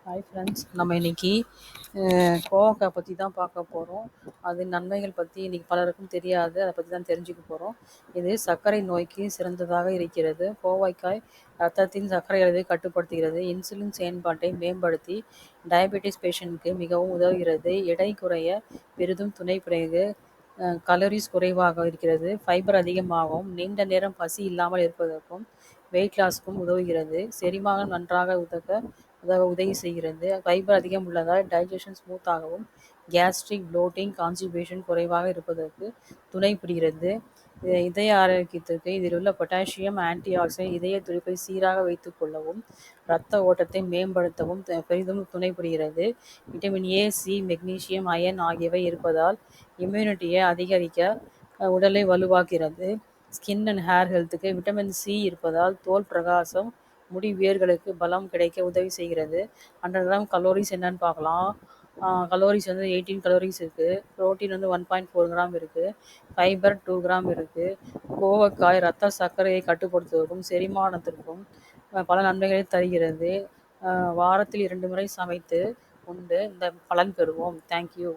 Hi friends, நம்ம இன்னைக்கு கோவக்காய் பற்றி தான் பார்க்க போகிறோம். அது நன்மைகள் பற்றி இன்னைக்கு பலருக்கும் தெரியாது, அதை பற்றி தான் தெரிஞ்சுக்க போகிறோம். இது சர்க்கரை நோய்க்கு சிறந்ததாக இருக்கிறது. கோவைக்காய் ரத்தத்தின் சர்க்கரை அளவை கட்டுப்படுத்துகிறது, இன்சுலின் செயல்பாட்டை மேம்படுத்தி டயபெட்டிஸ் பேஷண்ட்க்கு மிகவும் உதவுகிறது, எடை குறைய பெரிதும் துணை புரிகிறது, கலோரிஸ் குறைவாக இருக்கிறது, ஃபைபர் அதிகமாகவும் நீண்ட நேரம் பசி இல்லாமல் இருப்பதற்கும் வெயிட் லாஸ்க்கும் உதவுகிறது, செரிமானம் நன்றாக உதவி செய்கிறது, ஃபைபர் அதிகம் உள்ளதால் டைஜஷன் ஸ்மூத்தாகவும் கேஸ்ட்ரிக் ப்ளோட்டிங் கான்ஸ்டிபேஷன் குறைவாக இருப்பதற்கு துணை புரிகிறது. இதய ஆரோக்கியத்திற்கு இதில் உள்ள பொட்டாசியம் ஆன்டி ஆக்சிடென்ட் இதய துடிப்பை சீராக வைத்துக் கொள்ளவும் இரத்த ஓட்டத்தை மேம்படுத்தவும் பெரிதும் துணை புரிகிறது. Vitamin A, C, magnesium, iron ஆகியவை இருப்பதால் இம்யூனிட்டியை அதிகரிக்க உடலை வலுவாக்குகிறது. ஸ்கின் அண்ட் ஹேர் ஹெல்த்துக்கு விட்டமின் சி இருப்பதால் தோல் பிரகாசம், முடி வேர்களுக்கு பலம் கிடைக்க உதவி செய்கிறது. 100 கிராம் கலோரிஸ் என்னன்னு பார்க்கலாம். கலோரிஸ் 18 கலோரிஸ் இருக்குது. ப்ரோட்டீன் 1.4 கிராம் இருக்குது. ஃபைபர் 2 கிராம் இருக்குது. கோவக்காய் இரத்த சர்க்கரையை கட்டுப்படுத்துவதற்கும் செரிமானத்திற்கும் பல நன்மைகளை தருகிறது. வாரத்தில் 2 முறை சமைத்து உண்டு இந்த பலன் பெறுவோம். தேங்க்யூ.